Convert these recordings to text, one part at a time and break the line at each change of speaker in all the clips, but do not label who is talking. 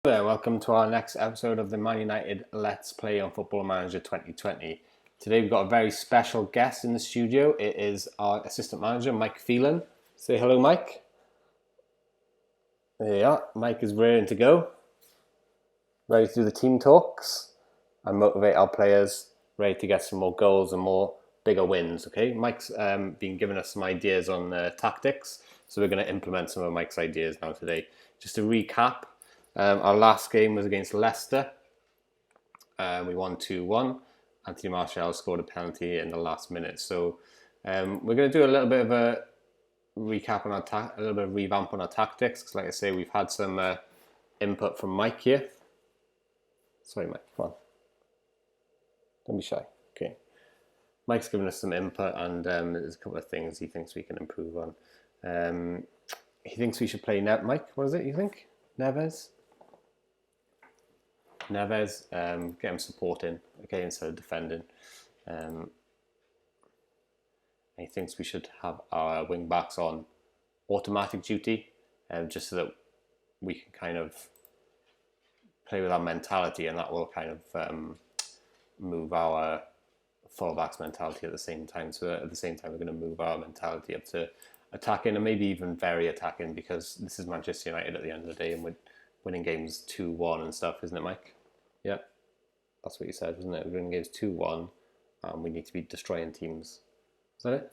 There, welcome to our next episode of the Man United Let's Play on Football Manager 2020. Today we've got a very special guest in the studio. It is our assistant manager, Mike Phelan. Say hello, Mike. There you are. Mike is ready to go. Ready to do the team talks and motivate our players, ready to get some more goals and more bigger wins. Okay, Mike's been giving us some ideas on tactics, so we're going to implement some of Mike's ideas now today. Just to recap, our last game was against Leicester. We won 2-1. Anthony Martial scored a penalty in the last minute. So we're going to do a little bit of a recap on a little bit of revamp on our tactics. Because like I say, we've had some input from Mike here. Sorry, Mike, come on. Don't be shy. Okay. Mike's given us some input and there's a couple of things he thinks we can improve on. He thinks we should play Mike, what is it you think? Neves, get him supporting, okay, instead of defending. He thinks we should have our wing backs on automatic duty, just so that we can kind of play with our mentality, and that will kind of move our fullbacks mentality at the same time. So at the same time, we're going to move our mentality up to attacking and maybe even very attacking, because this is Manchester United at the end of the day, and we're winning games 2-1 and stuff, isn't it, Mike? Yeah, that's what you said, wasn't it? We're winning games 2-1, and we need to be destroying teams. Is that it?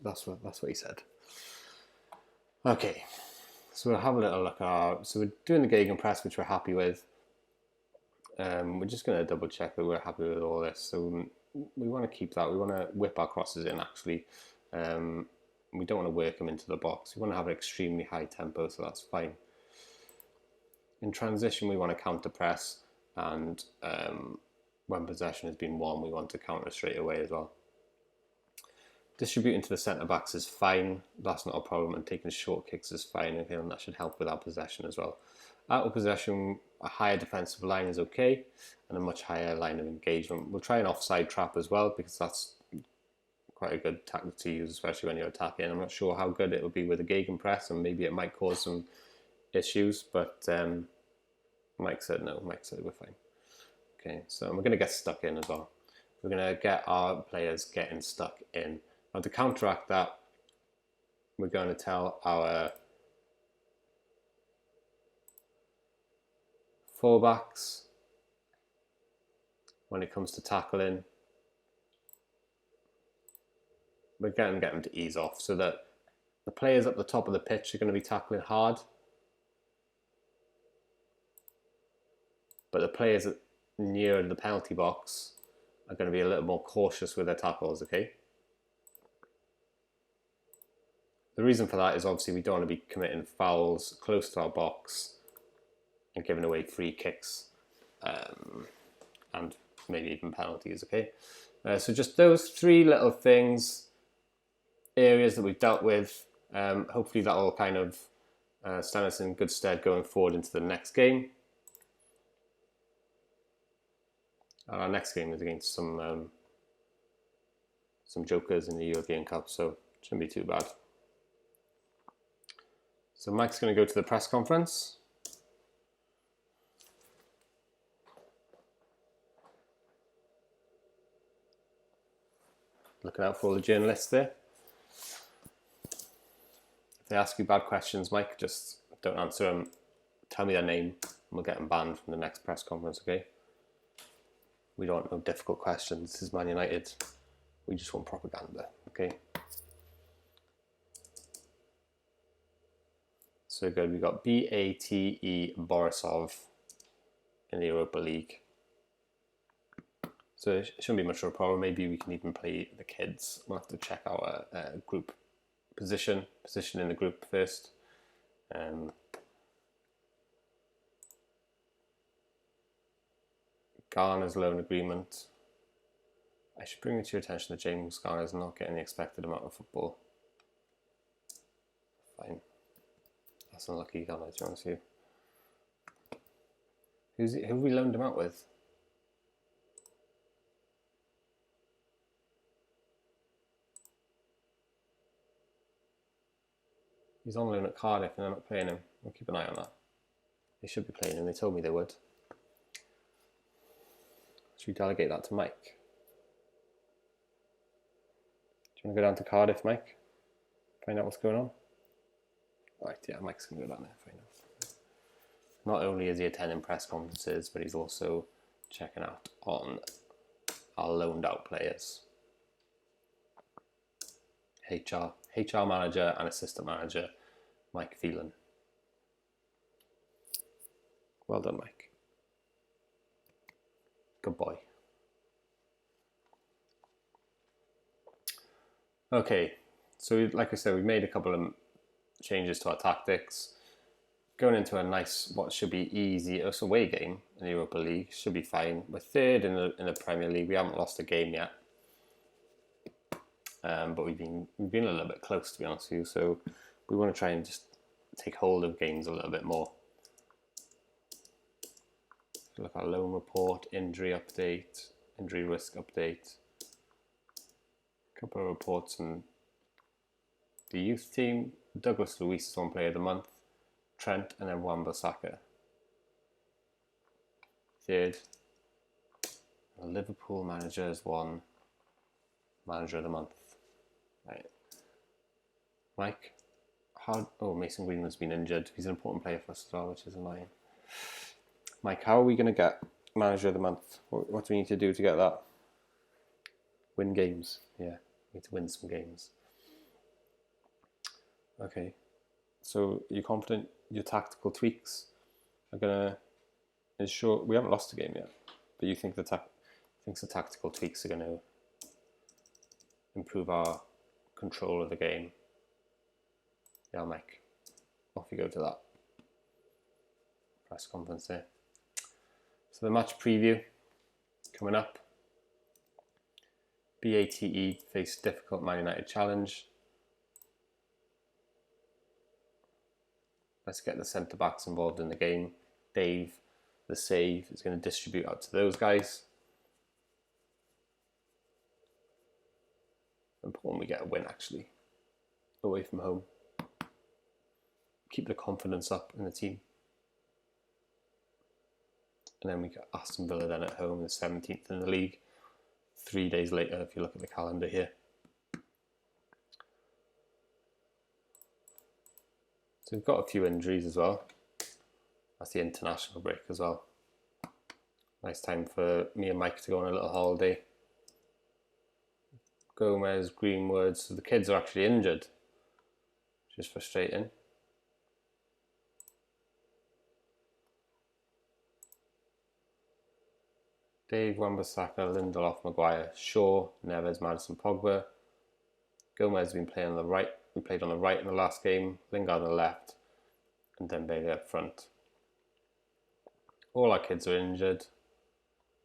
That's what he said. Okay, so we'll have a little look at our. So we're doing the gegenpress, which we're happy with. We're just going to double check that we're happy with all this. So we want to keep that. We want to whip our crosses in, actually. We don't want to work them into the box. We want to have an extremely high tempo, so that's fine. In transition, we want to counter press, and when possession has been won, we want to counter straight away as well. Distributing to the centre backs is fine. That's not a problem, and taking short kicks is fine. Okay, and that should help with our possession as well. Out of possession, a higher defensive line is okay, and a much higher line of engagement. We'll try an offside trap as well, because that's quite a good tactic to use, especially when you're attacking. I'm not sure how good it will be with a gegenpress, and maybe it might cause some issues, but Mike said no. Mike said we're fine. Okay, so we're going to get stuck in as well. We're going to get our players getting stuck in. Now, to counteract that, we're going to tell our fullbacks, when it comes to tackling, we're going to get them to ease off, so that the players at the top of the pitch are going to be tackling hard, but the players near the penalty box are going to be a little more cautious with their tackles, okay? The reason for that is obviously we don't want to be committing fouls close to our box and giving away free kicks and maybe even penalties, okay? So just those three little things, areas that we've dealt with, hopefully that will kind of stand us in good stead going forward into the next game. Our next game is against some jokers in the European Cup, so it shouldn't be too bad. So Mike's going to go to the press conference. Looking out for all the journalists there. If they ask you bad questions, Mike, just don't answer them. Tell me their name, and we'll get them banned from the next press conference, okay? We don't want no difficult questions. This is Man United. We just want propaganda, okay? So good. We got BATE Borisov in the Europa League. So it shouldn't be much of a problem. Maybe we can even play the kids. We'll have to check our group position in the group first. Garner's loan agreement. I should bring it to your attention that James Garner is not getting the expected amount of football. Fine. That's unlucky, Garner, to be honest with you. Who have we loaned him out with? He's on loan at Cardiff and they're not playing him. We'll keep an eye on that. They should be playing him. They told me they would. Should we delegate that to Mike? Do you want to go down to Cardiff, Mike? Find out what's going on? Right, yeah, Mike's going to go down there, find out. Not only is he attending press conferences, but he's also checking out on our loaned out players. HR manager and assistant manager, Mike Phelan. Well done, Mike. Good boy. Okay, so like I said, we've made a couple of changes to our tactics. Going into a nice, what should be easy, it's away game in the Europa League, should be fine. We're third in the Premier League. We haven't lost a game yet, but we've been a little bit close, to be honest with you. So we want to try and just take hold of games a little bit more. So look at our loan report, injury update, injury risk update. A couple of reports on the youth team. Douglas Luiz is one player of the month. Trent and then Wan-Bissaka. Third. The Liverpool manager has won manager of the month. Right. Mike. Mason Greenwood's been injured. He's an important player for us as well, which is annoying. Mike, how are we going to get manager of the month? What do we need to do to get that? Win games. Yeah, we need to win some games. Okay. So, are you confident your tactical tweaks are going to ensure... We haven't lost a game yet, but you think the tactical tweaks are going to improve our control of the game? Yeah, Mike. Off you go to that press conference there. So the match preview coming up. BATE face difficult Man United challenge. Let's get the centre-backs involved in the game. Dave, the save, is going to distribute out to those guys. Important we get a win, actually, away from home. Keep the confidence up in the team. And then we got Aston Villa then at home, the 17th in the league. 3 days later, if you look at the calendar here. So we've got a few injuries as well. That's the international break as well. Nice time for me and Mike to go on a little holiday. Gomez, Greenwood, so the kids are actually injured, which is frustrating. Dave, Wan-Bissaka, Lindelof, Maguire, Shaw, Neves, Maddison, Pogba. Gomez has been playing on the right. We played on the right in the last game. Lingard on the left. And Dembele up front. All our kids are injured.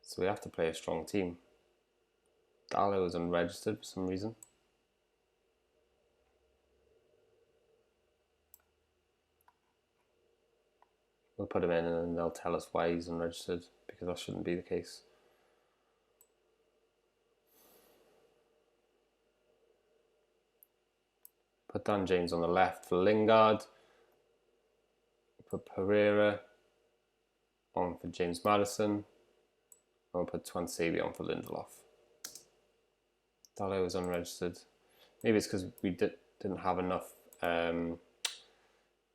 So we have to play a strong team. Dallo is unregistered for some reason. We'll put him in and then they'll tell us why he's unregistered, because that shouldn't be the case. Put Dan James on the left for Lingard. Put Pereira on for James Maddison. I'll put Twansabi on for Lindelof. Dallo is unregistered. Maybe it's because we didn't have enough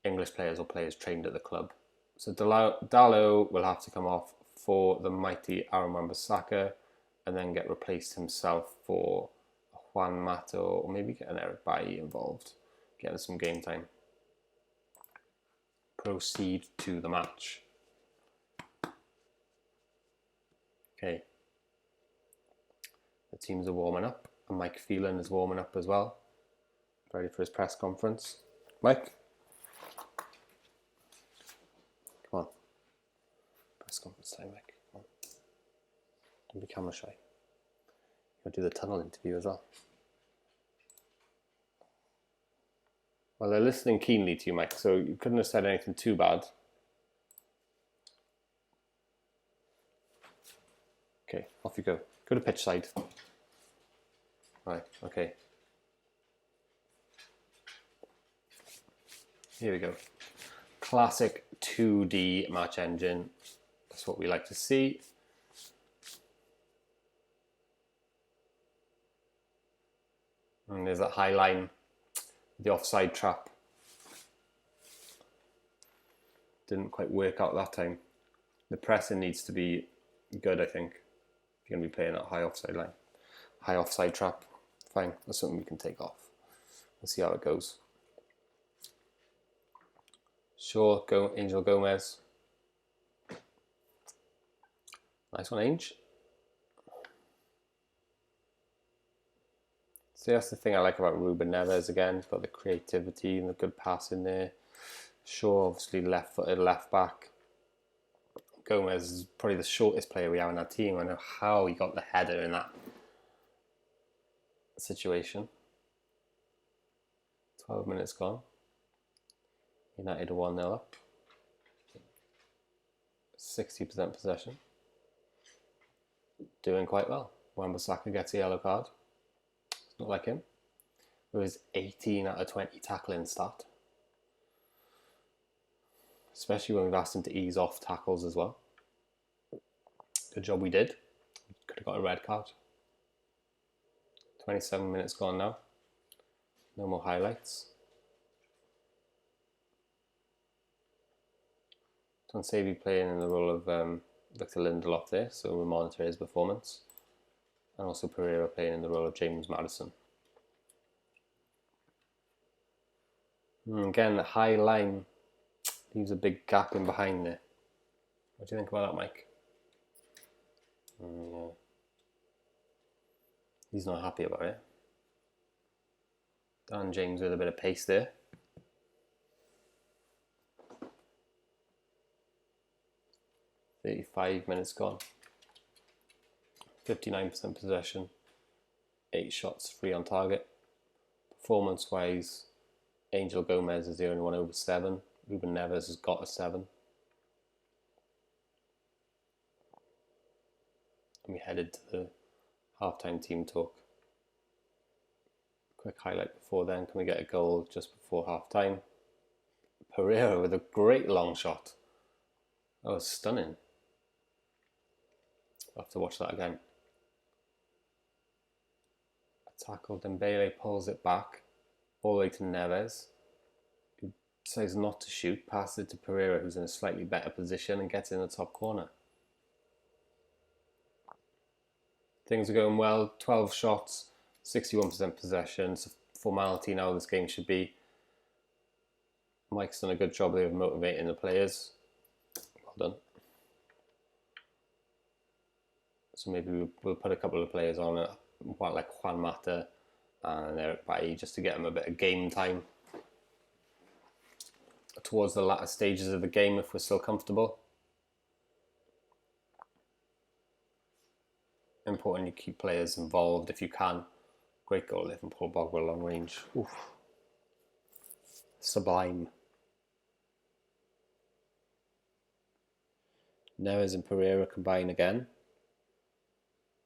English players or players trained at the club. So Dallo will have to come off for the mighty Aaron Wan-Bissaka and then get replaced himself for Juan Mato, or maybe get an Eric Bailly involved, getting some game time. Proceed to the match. Okay. The teams are warming up, and Mike Phelan is warming up as well, ready for his press conference. Mike? Come on. Press conference time, Mike. Come on. Don't be camera shy. You'll do the tunnel interview as well. Well, they're listening keenly to you, Mike, so you couldn't have said anything too bad. Okay, off you go. Go to pitch side. Right, okay. Here we go. Classic 2D match engine. That's what we like to see. And there's that high line, the offside trap. Didn't quite work out that time. The pressing needs to be good, I think, if you're going to be playing that high offside line. High offside trap. Fine, that's something we can take off. Let's see how it goes. Sure, go Angel Gomez. Nice one, Ange. So that's the thing I like about Ruben Neves again. He's got the creativity and the good pass in there. Sure, obviously left-footed, left back. Gomez is probably the shortest player we have in our team. I know how he got the header in that situation. 12 minutes gone. United are 1-0 up. 60% possession. Doing quite well. Wan-Bissaka gets a yellow card. It's not like him. With his 18 out of 20 tackling stat. Especially when we've asked him to ease off tackles as well. Good job we did. Could have got a red card. 27 minutes gone now. No more highlights. Tonsavi playing in the role of Victor Lindelof there, so we'll monitor his performance. And also Pereira playing in the role of James Maddison. Again, the high line leaves a big gap in behind there. What do you think about that, Mike? Yeah. He's not happy about it. Dan James with a bit of pace there. "35 minutes gone. 59% possession. 8 shots, 3 on target. Performance-wise, Angel Gomez is the only one over 7. Ruben Neves has got a 7. And we headed to the halftime team talk. Quick highlight before then. Can we get a goal just before halftime? Pereira with a great long shot. That was stunning. I'll have to watch that again. A tackle. Dembele pulls it back all the way to Neves. He decides not to shoot. Passes it to Pereira, who's in a slightly better position, and gets in the top corner. Things are going well. 12 shots, 61% possession. It's a formality now this game should be. Mike's done a good job there of motivating the players. Well done. So maybe we'll put a couple of players on it, like Juan Mata and Eric Bailly, just to get them a bit of game time towards the latter stages of the game if we're still comfortable. Important you keep players involved if you can. Great goal there from Paul Pogba, long range. Oof. Sublime. Neves and Pereira combine again.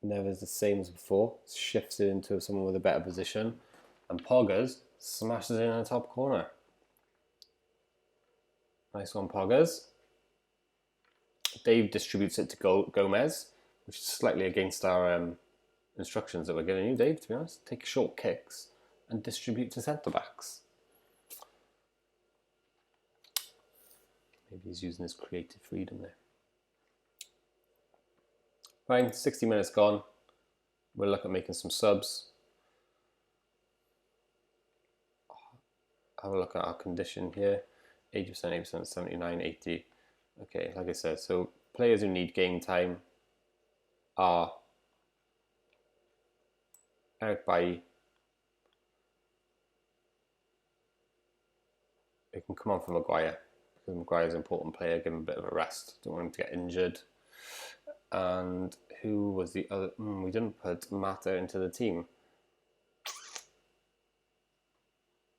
Neves the same as before. Shifts it into someone with a better position. And Poggers smashes it in the top corner. Nice one, Poggers. Dave distributes it to Gomez, which is slightly against our instructions that we're giving you, Dave, to be honest. Take short kicks and distribute to centre-backs. Maybe he's using his creative freedom there. Fine, 60 minutes gone. We'll look at making some subs. Have a look at our condition here. 80%, 80%, 79, 80. Okay, like I said, so players who need game time are Eric Bailly. It can come on from Maguire, because Maguire's an important player. Give him a bit of a rest. Don't want him to get injured. And who was the other? We didn't put Mata into the team.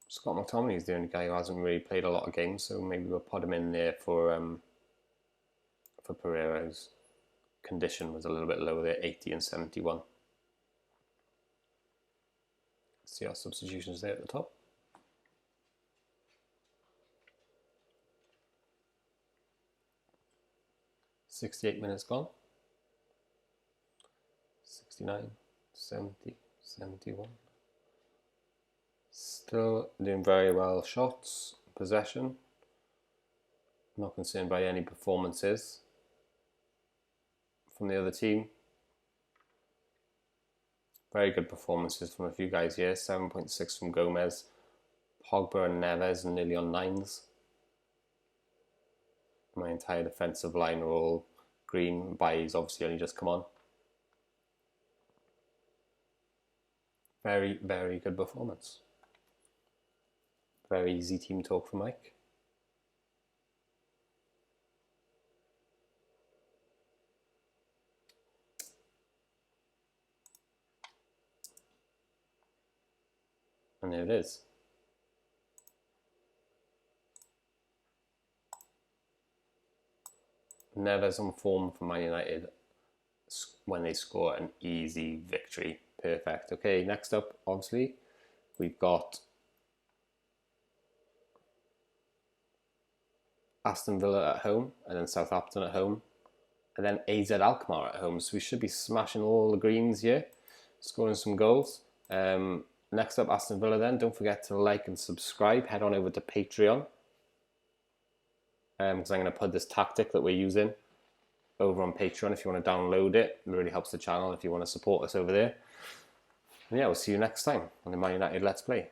Scott McTominay is the only guy who hasn't really played a lot of games, so maybe we'll put him in there for Pereira, whose condition was a little bit lower there, 80 and 71. See our substitutions there at the top. 68 minutes gone. 69, 70, 71. Still doing very well shots, possession. Not concerned by any performances from the other team. Very good performances from a few guys here. 7.6 from Gomez. Pogba and Neves are nearly on 9s. My entire defensive line are all green. Bailly's obviously only just come on. Very, very good performance. Very easy team talk for Mike. And there it is. Neves on form for Man United when they score an easy victory. Perfect. Okay, next up, obviously, we've got Aston Villa at home, and then Southampton at home, and then AZ Alkmaar at home. So we should be smashing all the greens here, scoring some goals. Next up, Aston Villa then. Don't forget to like and subscribe. Head on over to Patreon, because I'm going to put this tactic that we're using over on Patreon if you want to download it. It really helps the channel if you want to support us over there. And yeah, we'll see you next time on the Man United Let's Play.